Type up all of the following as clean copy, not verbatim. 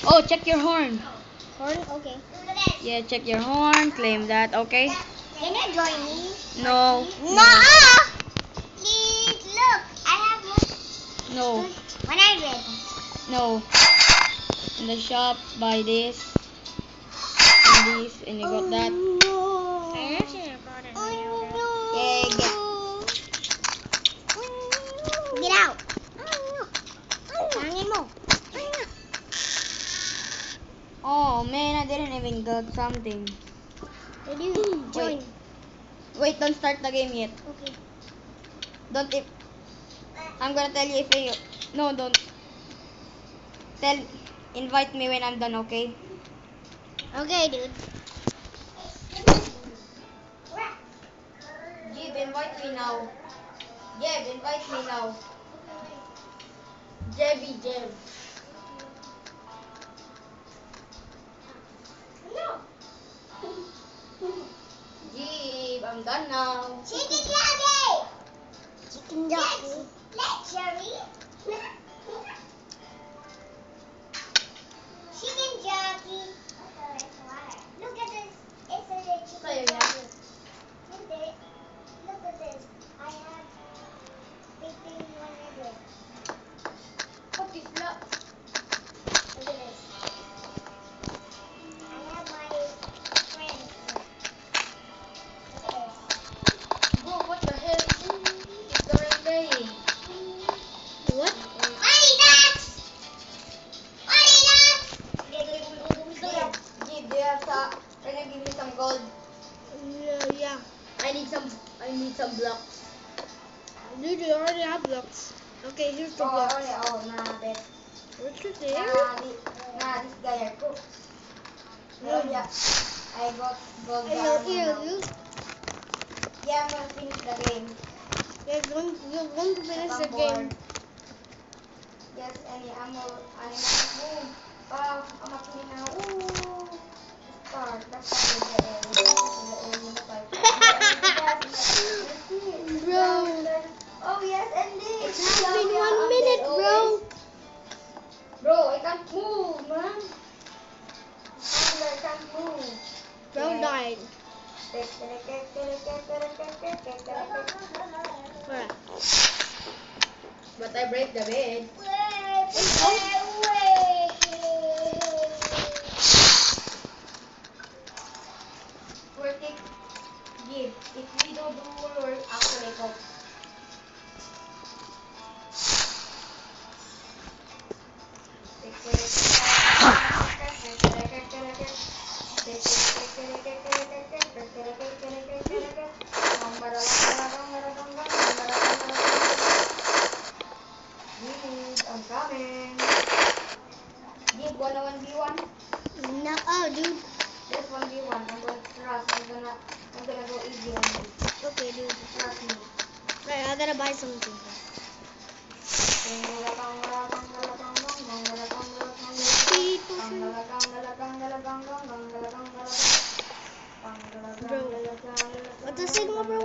Oh, check your horn. Horn? Okay. Yeah, check your horn. Claim that, okay? Can you join me? No. No! Please, look. I have No. 100. No. In the shop, buy this. And this. And you got that. Yeah, get out. Hangin mo. Oh, man. I didn't even got something. Did you join? Wait, don't start the game yet. Okay. Don't if I'm gonna tell you if you no don't invite me when I'm done, okay? Okay, dude. Jib, invite me now. Jeb, invite me now. Jeb. Jib, I'm done now. Chicken jockey. Chicken jockey. Let's Jerry. Chicken jockey. Look at this. It's a chicken jockey. Look at this. I have 1,500. What is that? Look at this. I have my friends. Look at this. Bro, what the hell? It's already playing. What? Adidas! Jib, do you have can you give me some gold? Yeah. I need some blocks. Dude, you already have blocks. Okay, here's the blocks. That. What's your This guy are cool. No. Yeah, I got gold I armor hear now. you. Yeah, I'm gonna finish the game. You're going to finish the I'm bored. game. Yes, any ammo, boom. Wow, I'm a king now. Ooh, start. That's Bro, Oh yes, and this. it has been 1 minute, bro. Bro, I can't move, man. I can't move. Bro died. Where? But I break the bed. Work it. Give. If we don't do work, actually go. I'm coming. Give 1v1. No, oh, dude. Just 1v1. I'm going to trust. I'm gonna go easy on you. Okay, dude. Trust me. Right, I gotta buy something. Bro, what's the signal, bro?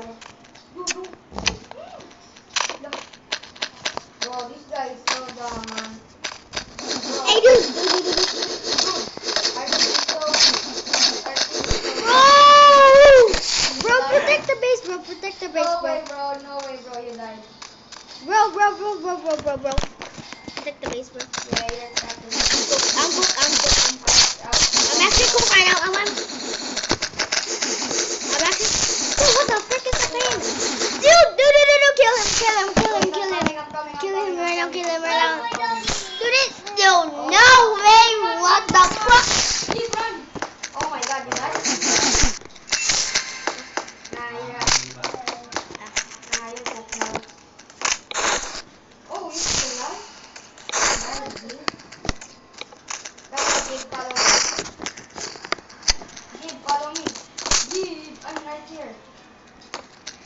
Bro, this guy is so dumb, man. Hey, dude. Bro, protect the base, bro. Protect the base, No way, bro. bro. No way, bro. You died. Bro. Protect the base, bro. Yeah, you're attacking. I'm actually cool right now. I'm actually. Dude, what the frick is that thing? Dude, kill him. Kill him right now. Dude, no way. What the fuck? Keep run. Oh my god, you died? Nah, you're cooked now. Oh, you're still alive? Give, follow me. Give, I'm right here.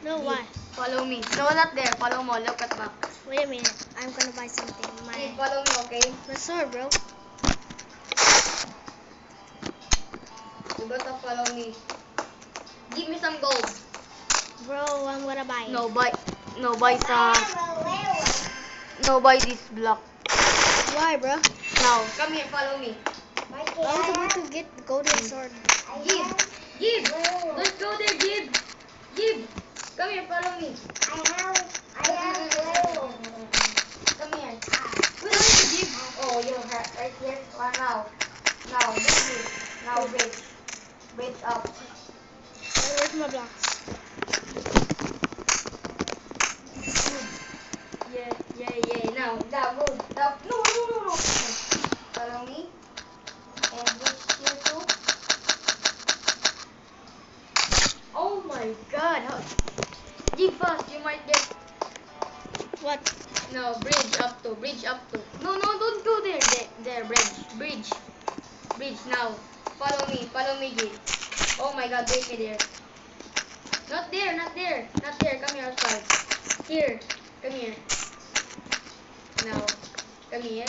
No, Give, why? Follow me. No, not there. Follow mo. Look at back. Wait a minute. I'm gonna buy something. Give, follow me, okay? My sword, bro. You gotta follow me. Give me some gold. Bro, I'm gonna buy it. No, buy this block. Why, bro? Now, come here, follow me. I was about to get the golden sword. Give. Don't go there, Give. Come here, follow me. Come here. Where are you, Give? Oh, you have right here. Now, this. Now, bridge up. Where's my blocks? Yeah. Now, good. No. Follow me. And bridge here too. Oh my God! Give fast, you might get. What? No, bridge up to. No, don't go there. There, bridge now. Follow me, Give. Oh my God, wait me there. Not there. Come here, outside. Here, come here. Now, come here.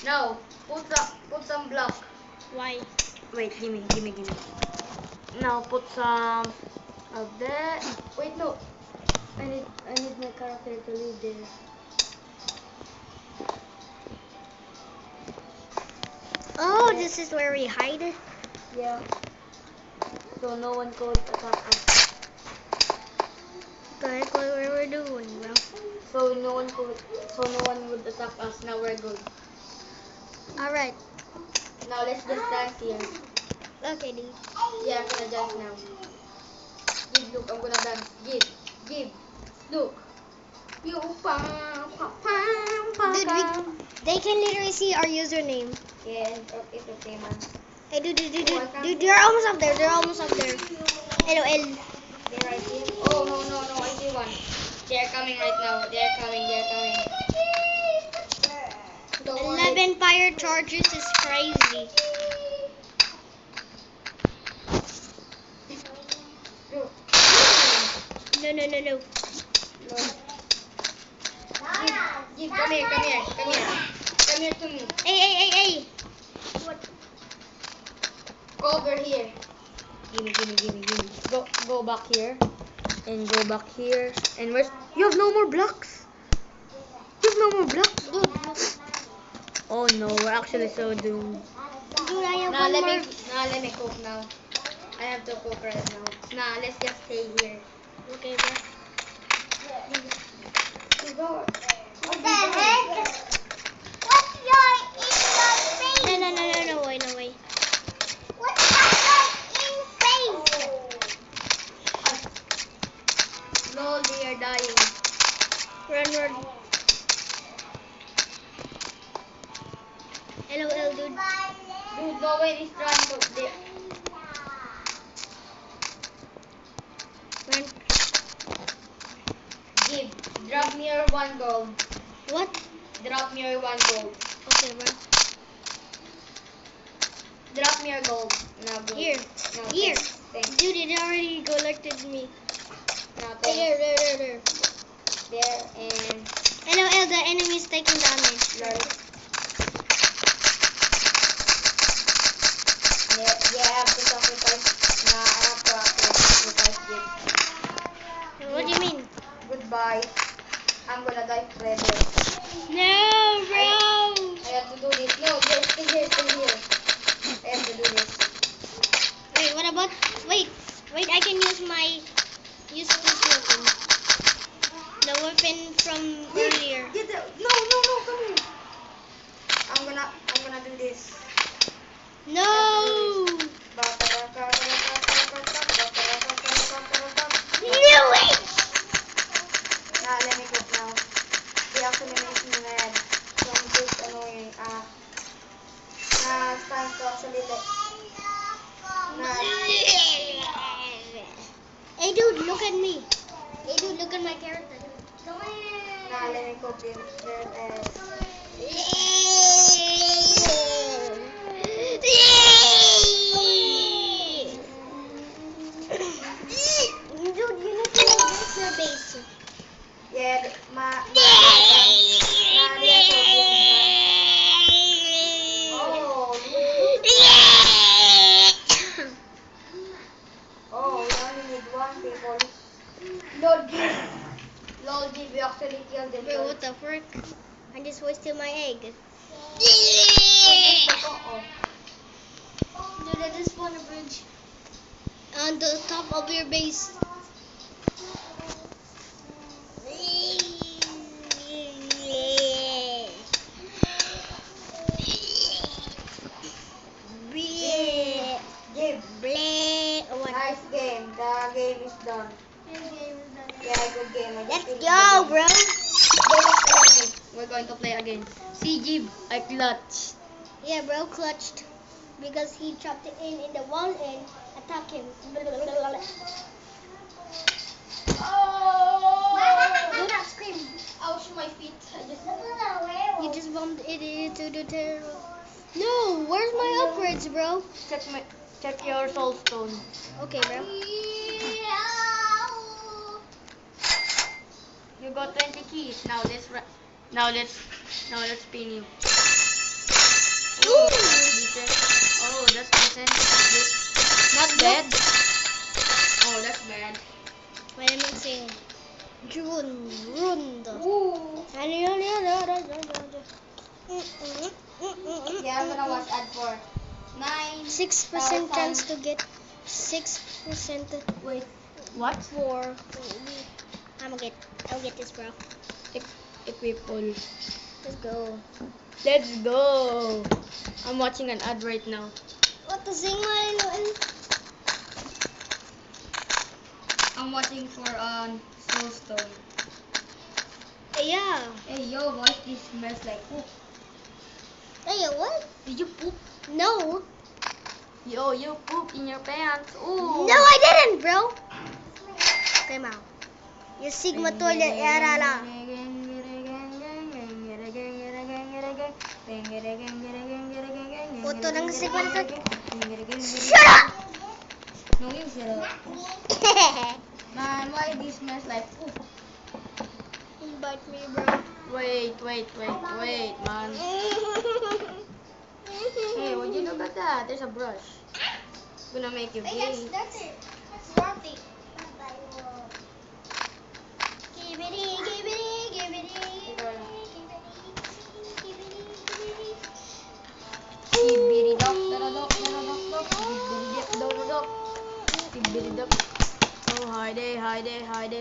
Now, put some block. Why? Wait, gimme. Now put some of that. Wait, no. I need my character to live there. Oh, this is where we hide. Yeah. So no one could attack us. That's what we're doing, bro. So no one would attack us. Now we're good. Alright. Now let's just dance here. Okay, dude. Yeah, I'm gonna dance now. Give, look, I'm gonna dance. Give. Look. You Dude, they can literally see our username. Yeah, it's okay, man. Hey, dude, they're almost up there. LOL. They're right here. Oh, no, I see one. They're coming right now. They're coming. Don't worry. 11 fire charges is crazy. Look. No. Look. Give, come here. Come here to me. Hey. What? Go over here. Gimme. Go back here. And go back here. And where's... You have no more blocks. Dude, Oh no, we're actually so doomed. dude, I have Nah, one let more. me cook now. I have to cook right now. Nah, let's just stay here. Okay, bro. What the heck? What's your in your face? No way. What's your in face? Lol, they are dying. Run. LOL, dude. Dude, no way is trying to... Run. Give, drop me your 1 gold. What? Drop me your 1 gold. Okay, bro. Drop me your gold. Now go. Here. No, Here. Thanks. Dude, it already collected me. Now, Hey, thanks. there. There and... LOL, the enemy is taking damage. Right. Yeah, I have to sacrifice. Nah, I have to actually sacrifice this. What do you mean? Goodbye. I'm gonna die forever. No, bro. I have to do this. No, stay here. I have to do this. Wait, what about... Wait, I can use this weapon. The weapon from earlier. No, come here. I'm gonna do this. No! No way! Nah, let me cook now. They actually make me mad. So I'm just annoying. It's time to actually Hey dude, look at me. Hey dude, look at my character. Nah, let me cook this. Dude, you need to make your base. Yeah, Oh, we only need 1 people. Lol, give, we actually killed them. Bro, what the frick? I just wasted my egg. Oh, on the top of your base. What? Nice game. The game is done. Yeah, good game. Let's go, bro. We're going to play again. See, Jib, I clutch. Yeah, bro, clutched because he chopped it in the wall and attacked him. Oh! Do not scream. Ouch, my feet. You just bumped it into the terror. No, where's my upgrades, bro? Check your soul stone. Okay, bro. You got 20 keys. Now let's spin you. Ooh. Oh, that's decent. Not bad. Oh, that's bad. Wait, let me sing. Runda. Ooh. Yeah, I'm gonna watch ad for 6% chance to get 6%. Wait. What? For I'll get this, bro. Equip all. Let's go. Let's go. I'm watching an ad right now. What the sing I'm watching for Soulstone. Yeah. Hey yo, boys, this smells like poop. Hey, what? Did you poop? No. Yo, you poop in your pants. Ooh. No, I didn't, bro. Come out. Yung Sigma toilet era lang. Foto ng Sigma na to. Shut up! No, you shut up. Man, why this smells like poop? Invite me, bro. Wait, man. Hey, would you look at that? There's a brush. Gonna make you gay. That's it. That's Rocky. Oh, hide.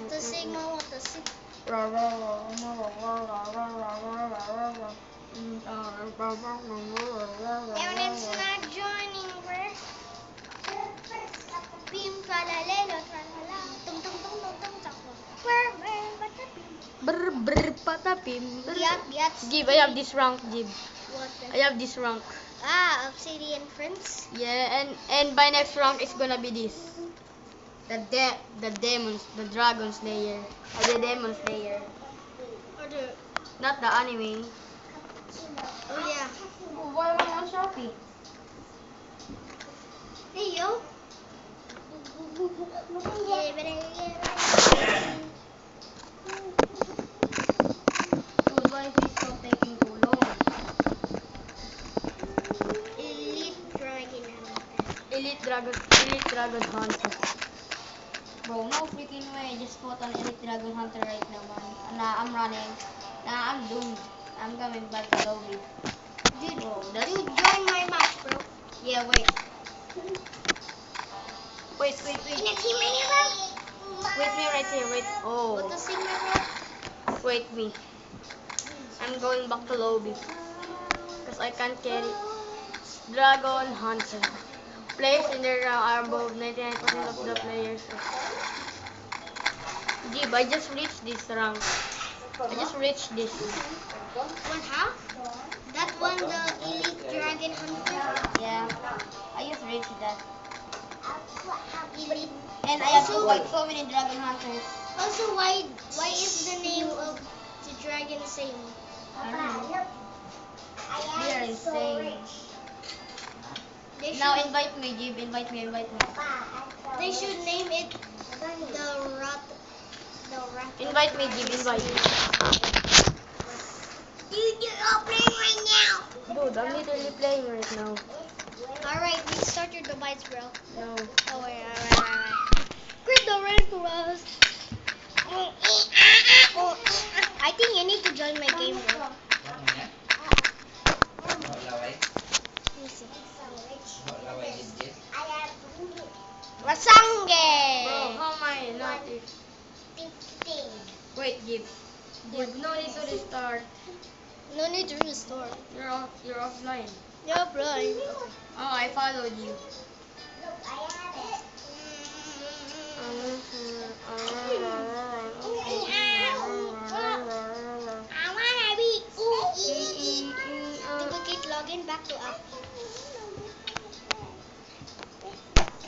The Sigma, what the Sigma? Evan's not joining, bro. Bim palalelo tralala. Tung tung tung tung tung tung. Patapim. Biat. Jib, I have this rank, Jib. What I have this rank. Obsidian Prince. Yeah, and by next rank it's gonna be this. The Dragon Slayer. Or the Demon Slayer. Or the Not the anime. Oh yeah. Why am I on Shopee? Hey yo. Dude, why is this so taking too long? Elite Dragon Hunter. Bro, no freaking way. I just fought an Elite Dragon Hunter right now, man. Nah, I'm running. Nah, I'm doomed. I'm coming back to lobby. Dude, Bro, join my match, bro. Yeah, wait. Wait. In a team anywhere? Wait me right here. Wait. Oh. What the Sigma, bro? Wait me. I'm going back to lobby. Because I can't carry Dragon Hunter. Players in their rank are above 99% of the players. Jib, I just reached this rank. I just reached this. What, huh? That one, the Elite Dragon Hunter? Yeah. I just reached that. Elite. And I have to fight so many Dragon Hunters. Also, why is the name of the dragon same? I don't know. They are insane. They Now should, invite me, Jib. Invite me. they should name it the rat. Invite me, Jib. Invite me. Dude, you're playing right now. Dude, I'm literally playing right now. Alright, restart your device, bro. No. Oh, wait, alright. Quit the rain for us. I think you need to join my game, bro. Let me see. Give. No need to restart. No need to restore. You're offline. You're blind. Oh, I followed you. Look, I have it. I wanna be duplicate login back to app.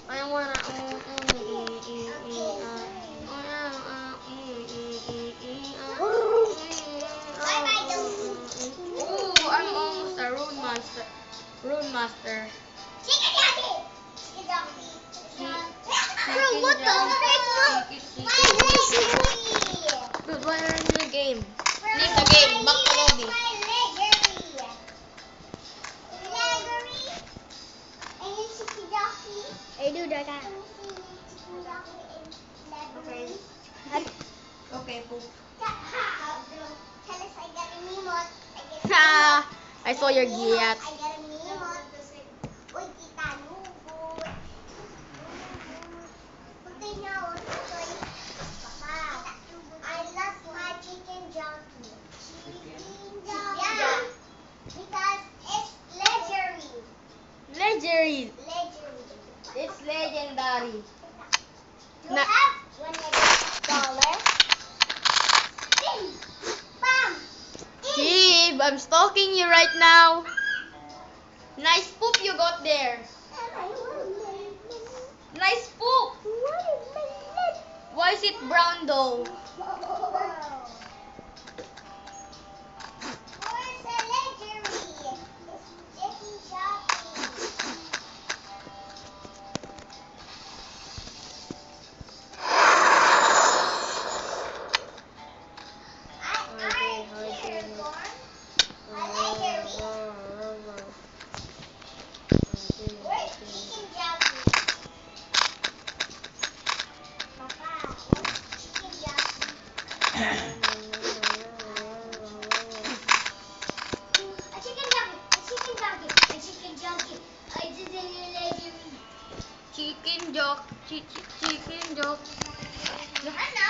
I wanna. Ooh, I'm almost a rune master. Rune master. Chicken jockey. Chicken jockey. Bro, what the frick? Dude, why are you in the game? Leave the game. Back to lobby. I do that. Okay. Okay, poop. Ha! I saw your giat. I got a memot. Uy, kita, nugot. Pagkay niya ako, tutoy. Papa, I lost my chicken jockey. Chicken jockey. Yeah. Because it's legendary. Legendary. Legendary. It's legendary. You Na- have $1 Bing! Bam! Jib, I'm stalking you right now. Nice poop you got there. Nice poop. Why is it brown though? Where's the legendary? It's chicken jockey. Where's chicken jockey? Papa, where's chicken jockey? A chicken jockey, a chicken jockey, a chicken jockey. I just did a legendary. Chicken jock. Chicken jock. Hello.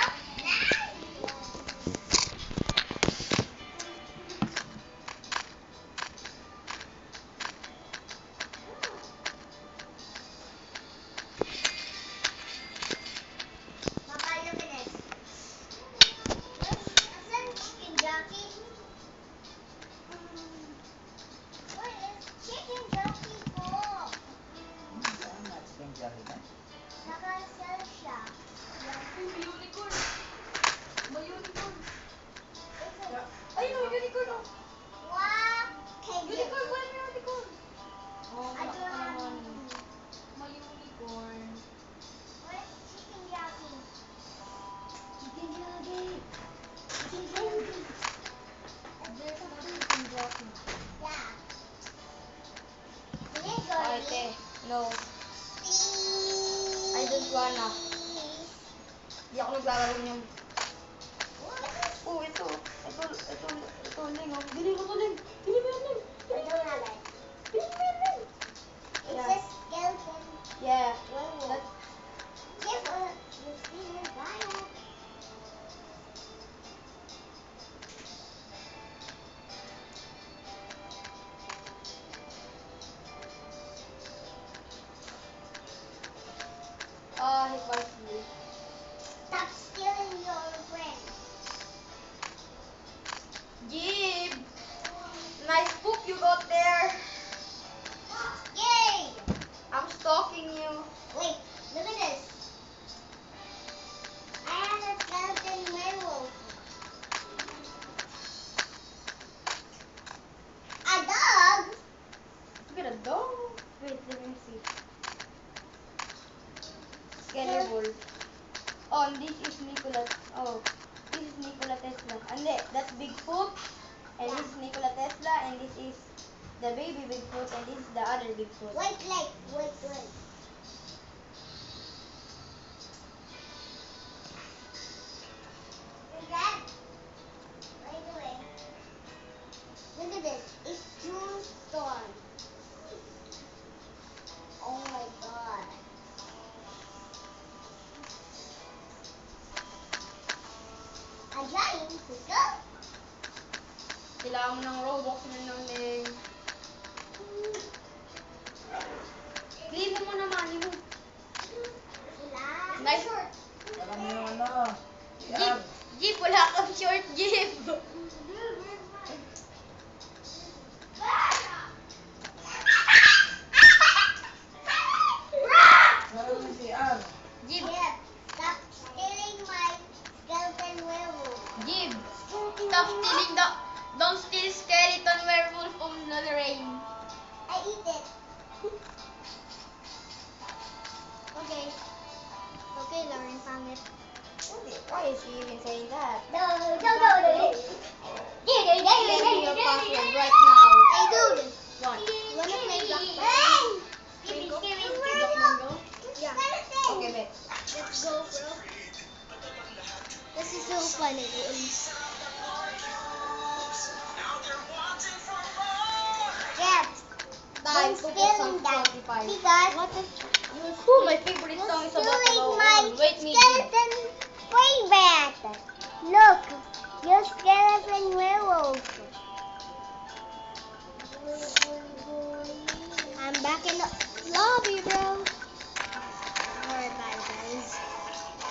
Papa, look at this. Asan chicken jockey? Where is chicken jockey po? Nakasell siya. Unicorn. May unicorn. Ito. Ay, no, unicorn. Oh. Wow. Okay, Unicorn, wala may unicorn. Oh, I don't have may unicorn. Where's chicken jockey? Chicken jockey. Chicken jockey. There's another chicken jockey. Yeah. Legendary. Ate, no. Please. I don't wanna. Di ako naglalaro niyang. Oh, ito. Ito, Ling. Oh. Dili mo to, Ling. Dili mo yan, Ling. I don't have it. Dili mo yan, Ling. It's Yeah. a skeleton. Yeah. Werewolf. Give a receiver bio. He wants me. Stop stealing your friend. Jib! Nice poop you got there. Yay! I'm stalking you. Wait, look at this. I have a skeleton werewolf. A dog? Look at a dog. Wait, let me see. Skeleton. Oh, and this is Nikola. Oh, this is Nikola Tesla. And that's Bigfoot. And this is Nikola Tesla. And this is the baby Bigfoot. And this is the other Bigfoot. Wait. Is that? What are you doing? Look at this. It's June Storm. Oh my god. A giant saying that. No. Give me your password right now. Hey, dude. What? Wanna play Black Hey! Mango? Yeah. Okay, wait. Let's go, bro. This is so funny. Yes. Time to put some Stealing that. Spotify. Because What the? Who my favorite song is about to stealing go my on. Wait, me. skeleton favorite. Look, your skeleton werewolf.